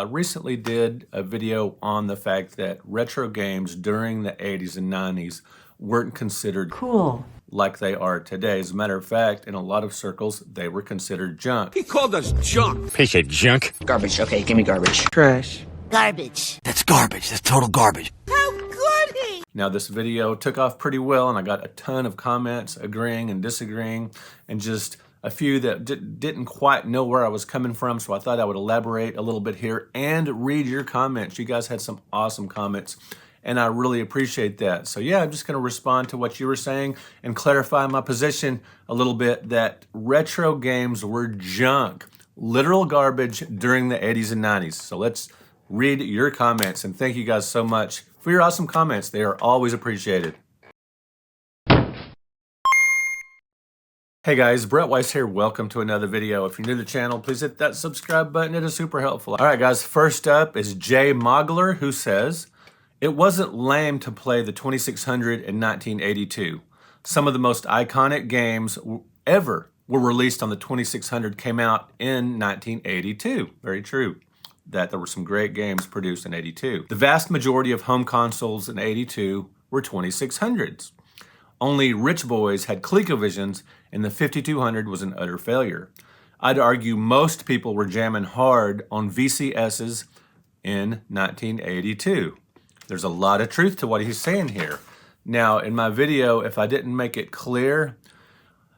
I recently did a video on the fact that retro games during the 80s and 90s weren't considered cool like they are today. As a matter of fact, in a lot of circles, they were considered junk. He called us junk. Piece of junk. Garbage, okay, give me garbage. trash. Garbage. That's garbage. That's total garbage. How could he? Now, this video took off pretty well, and I got a ton of comments agreeing and disagreeing, and just a few that didn't quite know where I was coming from, so I thought I would elaborate a little bit here and read your comments. You guys had some awesome comments, and I really appreciate that. So yeah, I'm just going to respond to what you were saying and clarify my position a little bit that retro games were junk, literal garbage during the 80s and 90s. So let's read your comments, and thank you guys so much for your awesome comments. They are always appreciated. Hey guys, Brett Weiss here. Welcome to another video. If you're new to the channel, please hit that subscribe button. It is super helpful. All right guys, first up is J Mogler, who says, it wasn't lame to play the 2600 in 1982. Some of the most iconic games ever were released on the 2600 came out in 1982. Very true that there were some great games produced in 82. The vast majority of home consoles in 82 were 2600s. Only rich boys had ColecoVisions, and the 5200 was an utter failure. I'd argue most people were jamming hard on VCSs in 1982. There's a lot of truth to what he's saying here. Now, in my video, if I didn't make it clear,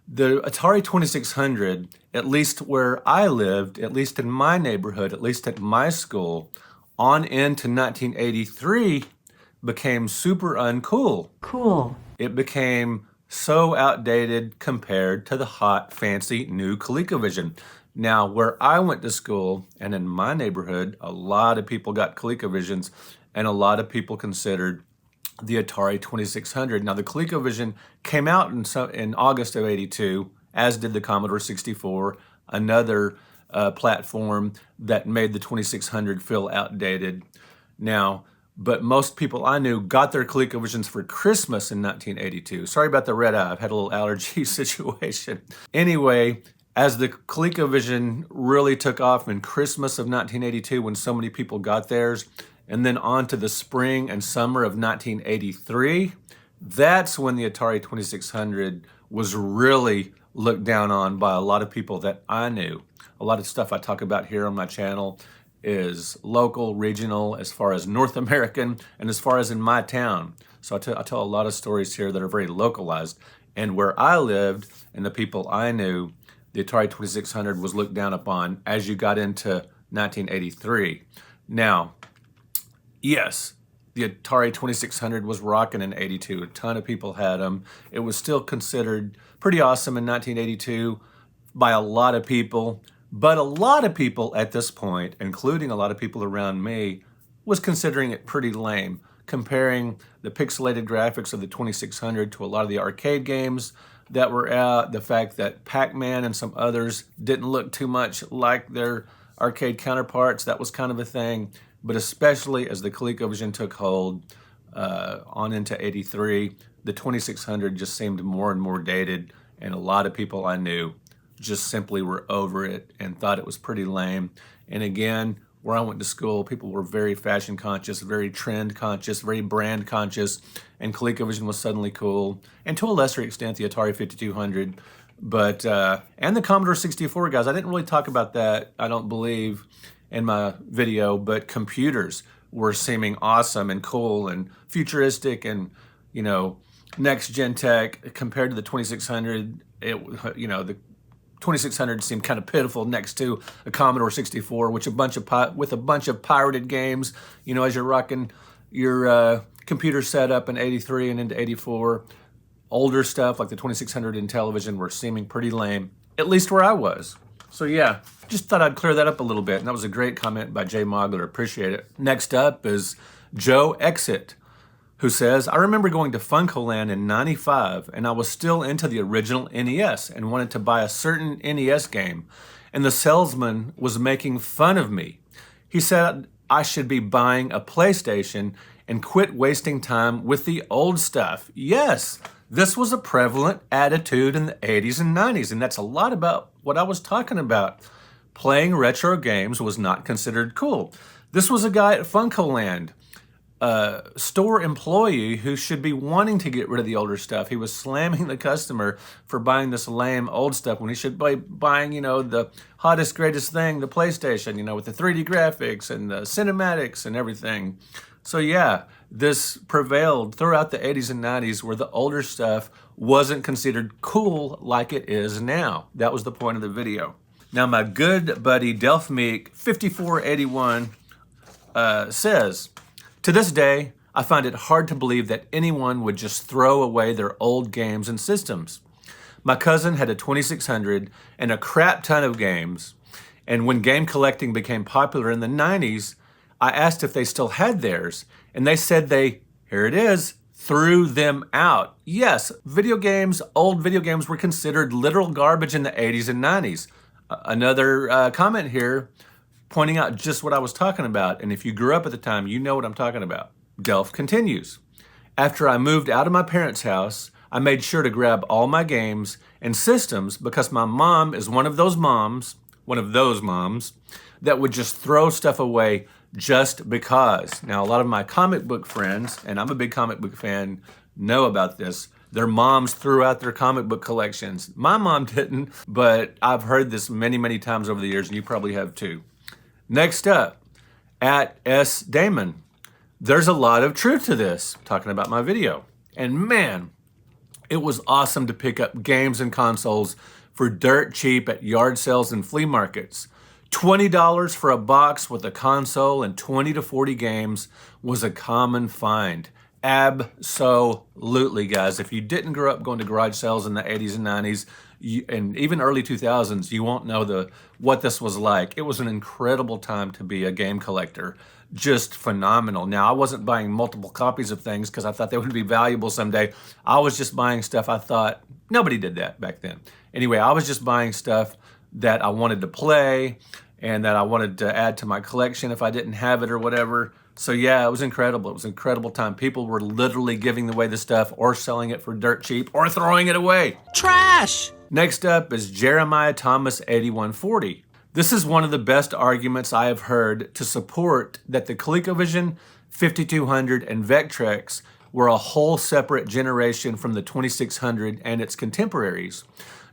the Atari 2600, at least where I lived, at least in my neighborhood, at least at my school, on into 1983, became super uncool. Cool. It became so outdated compared to the hot, fancy new ColecoVision. Now, where I went to school and in my neighborhood, a lot of people got ColecoVisions and a lot of people considered the Atari 2600. Now, the ColecoVision came out in August of 82, as did the Commodore 64, another platform that made the 2600 feel outdated. Now, but most people I knew got their ColecoVisions for Christmas in 1982. Sorry about the red eye. I've had a little allergy situation. Anyway, as the ColecoVision really took off in Christmas of 1982 when so many people got theirs, and then on to the spring and summer of 1983, that's when the Atari 2600 was really looked down on by a lot of people that I knew. A lot of stuff I talk about here on my channel is local, regional, as far as North American, and as far as in my town. So I tell a lot of stories here that are very localized. And where I lived and the people I knew, the Atari 2600 was looked down upon as you got into 1983. Now, yes, the Atari 2600 was rocking in 82. A ton of people had them. It was still considered pretty awesome in 1982 by a lot of people. But a lot of people at this point, including a lot of people around me, was considering it pretty lame, comparing the pixelated graphics of the 2600 to a lot of the arcade games that were out, the fact that Pac-Man and some others didn't look too much like their arcade counterparts. That was kind of a thing. But especially as the ColecoVision took hold on into 83, the 2600 just seemed more and more dated, and a lot of people I knew just simply were over it and thought it was pretty lame. And again, where I went to school, people were very fashion conscious, very trend conscious, very brand conscious, and ColecoVision was suddenly cool. And to a lesser extent, the Atari 5200, but and the Commodore 64, guys. I didn't really talk about that, I don't believe, in my video, but computers were seeming awesome and cool and futuristic and, you know, next gen tech compared to the 2600. The 2600 seemed kind of pitiful next to a Commodore 64, with a bunch of pirated games. You know, as you're rocking your computer setup in 83 and into 84, older stuff like the 2600 in television were seeming pretty lame, at least where I was. So yeah, just thought I'd clear that up a little bit. And that was a great comment by Jay Mogler. Appreciate it. Next up is Joe Exit, who says, I remember going to Funcoland in 95, and I was still into the original NES and wanted to buy a certain NES game, and the salesman was making fun of me. He said I should be buying a PlayStation and quit wasting time with the old stuff. Yes, this was a prevalent attitude in the 80s and 90s, and that's a lot about what I was talking about. playing retro games was not considered cool. This was a guy at Funcoland, a store employee who should be wanting to get rid of the older stuff. He was slamming the customer for buying this lame old stuff when he should be buying, the hottest, greatest thing, the PlayStation, with the 3D graphics and the cinematics and everything. So yeah, this prevailed throughout the 80s and 90s where the older stuff wasn't considered cool like it is now. That was the point of the video. Now my good buddy Delphmee 5481 says, to this day, I find it hard to believe that anyone would just throw away their old games and systems. My cousin had a 2600 and a crap ton of games, and when game collecting became popular in the 90s, I asked if they still had theirs, and they said here it is, threw them out. Yes, old video games were considered literal garbage in the 80s and 90s. Another comment here pointing out just what I was talking about, and if you grew up at the time, you know what I'm talking about. Delph continues, after I moved out of my parents' house, I made sure to grab all my games and systems because my mom is one of those moms that would just throw stuff away just because. Now, a lot of my comic book friends, and I'm a big comic book fan, know about this. Their moms threw out their comic book collections. My mom didn't, but I've heard this many, many times over the years, and you probably have too. Next up, at S. Damon. There's a lot of truth to this, talking about my video. And man, it was awesome to pick up games and consoles for dirt cheap at yard sales and flea markets. $20 for a box with a console and 20 to 40 games was a common find. Absolutely, guys. If you didn't grow up going to garage sales in the 80s and 90s, and even early 2000s, you won't know what this was like. It was an incredible time to be a game collector. Just phenomenal. Now, I wasn't buying multiple copies of things because I thought they would be valuable someday. I was just buying stuff I thought, nobody did that back then. Anyway, I was just buying stuff that I wanted to play and that I wanted to add to my collection if I didn't have it or whatever. So yeah, it was incredible. It was an incredible time. People were literally giving away the stuff or selling it for dirt cheap or throwing it away. Trash! Next up is Jeremiah Thomas 8140. This is one of the best arguments I have heard to support that the ColecoVision 5200 and Vectrex were a whole separate generation from the 2600 and its contemporaries.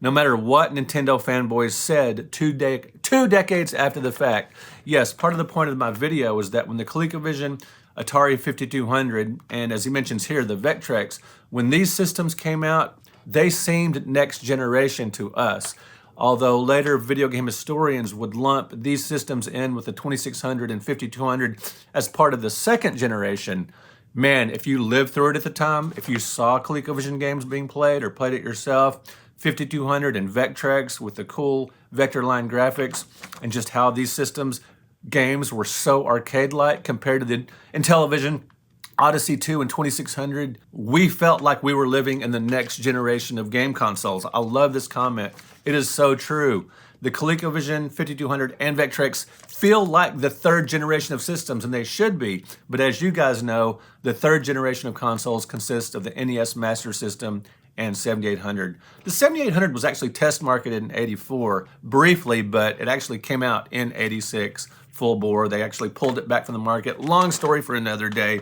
No matter what Nintendo fanboys said two decades after the fact. Yes, part of the point of my video is that when the ColecoVision, Atari 5200, and as he mentions here, the Vectrex, when these systems came out, they seemed next generation to us. Although later video game historians would lump these systems in with the 2600 and 5200 as part of the second generation. Man, if you lived through it at the time, if you saw ColecoVision games being played or played it yourself, 5200 and Vectrex with the cool vector line graphics and just how these systems games were so arcade-like compared to the Intellivision Odyssey 2 and 2600, we felt like we were living in the next generation of game consoles. I love this comment. It is so true. The ColecoVision 5200 and Vectrex feel like the third generation of systems, and they should be. But as you guys know, the third generation of consoles consists of the NES Master System and 7800. The 7800 was actually test marketed in 84 briefly, but it actually came out in 86 full bore. They actually pulled it back from the market. Long story for another day.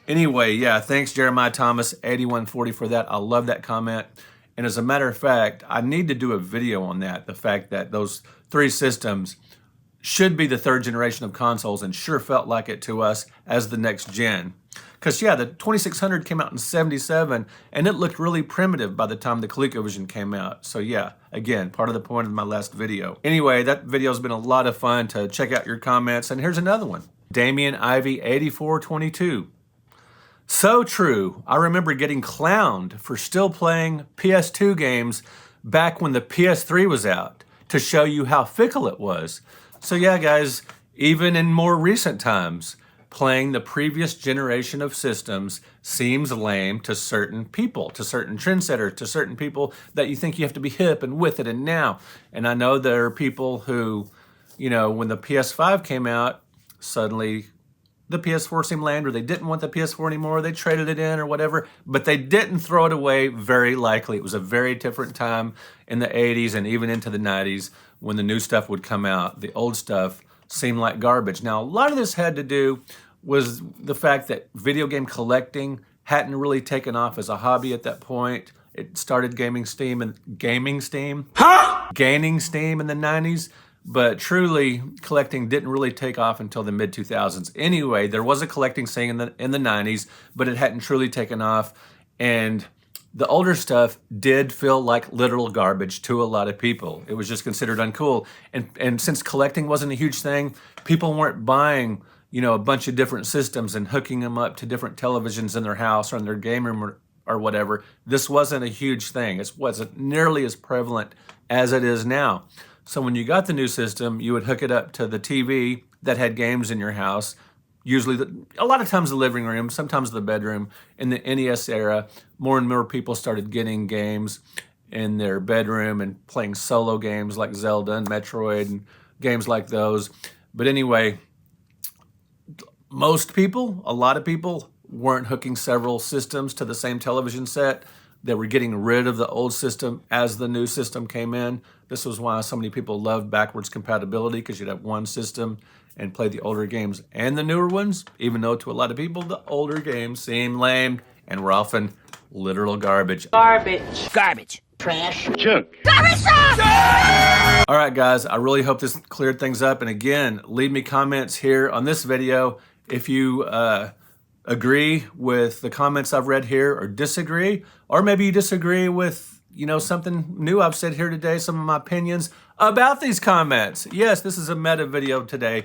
Anyway, yeah, thanks Jeremiah Thomas 8140 for that. I love that comment. And as a matter of fact, I need to do a video on that, the fact that those three systems should be the third generation of consoles and sure felt like it to us as the next gen. Because yeah, the 2600 came out in 77 and it looked really primitive by the time the ColecoVision came out. So yeah, again, part of the point of my last video. Anyway, that video's been a lot of fun to check out your comments. And here's another one. Damian Ivy 8422. So true. I remember getting clowned for still playing PS2 games back when the PS3 was out to show you how fickle it was. So yeah, guys, even in more recent times, playing the previous generation of systems seems lame to certain people, to certain trendsetters, to certain people that you think you have to be hip and with it and now. And I know there are people who, you know, when the PS5 came out, suddenly the PS4 seemed lame, or they didn't want the PS4 anymore, they traded it in or whatever, but they didn't throw it away, very likely. It was a very different time in the 80s and even into the 90s when the new stuff would come out. The old stuff seemed like garbage. Now, a lot of this had to do was the fact that video game collecting hadn't really taken off as a hobby at that point. It started gaining steam in the 90s, but truly collecting didn't really take off until the mid 2000s. Anyway, there was a collecting scene in the 90s, but it hadn't truly taken off, and the older stuff did feel like literal garbage to a lot of people. It was just considered uncool, and since collecting wasn't a huge thing, people weren't buying a bunch of different systems and hooking them up to different televisions in their house or in their game room or whatever. This wasn't a huge thing. It wasn't nearly as prevalent as it is now. So when you got the new system, you would hook it up to the TV that had games in your house, usually a lot of times the living room, sometimes the bedroom. In the NES era, more and more people started getting games in their bedroom and playing solo games like Zelda and Metroid and games like those. But anyway, a lot of people weren't hooking several systems to the same television set. They were getting rid of the old system as the new system came in. This was why so many people loved backwards compatibility, because you'd have one system and play the older games and the newer ones, even though to a lot of people, the older games seem lame and were often literal garbage. Garbage. Trash. Junk. All right, guys, I really hope this cleared things up. And again, leave me comments here on this video if you agree with the comments I've read here or disagree, or maybe you disagree with something new I've said here today, some of my opinions about these comments. Yes, this is a meta video today,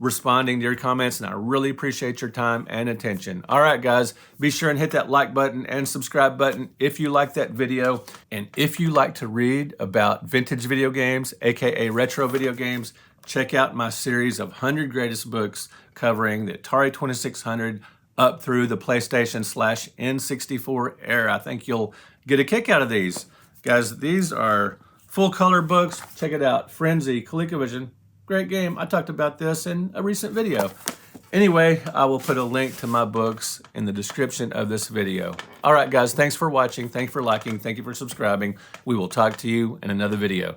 responding to your comments, and I really appreciate your time and attention. All right, guys, be sure and hit that like button and subscribe button if you like that video. And if you like to read about vintage video games, aka retro video games, check out my series of 100 greatest books covering the Atari 2600 up through the PlayStation/N64 era. I think you'll get a kick out of these. Guys, these are full color books. Check it out. Frenzy, ColecoVision, great game. I talked about this in a recent video. Anyway, I will put a link to my books in the description of this video. All right, guys, thanks for watching. Thank you for liking. Thank you for subscribing. We will talk to you in another video.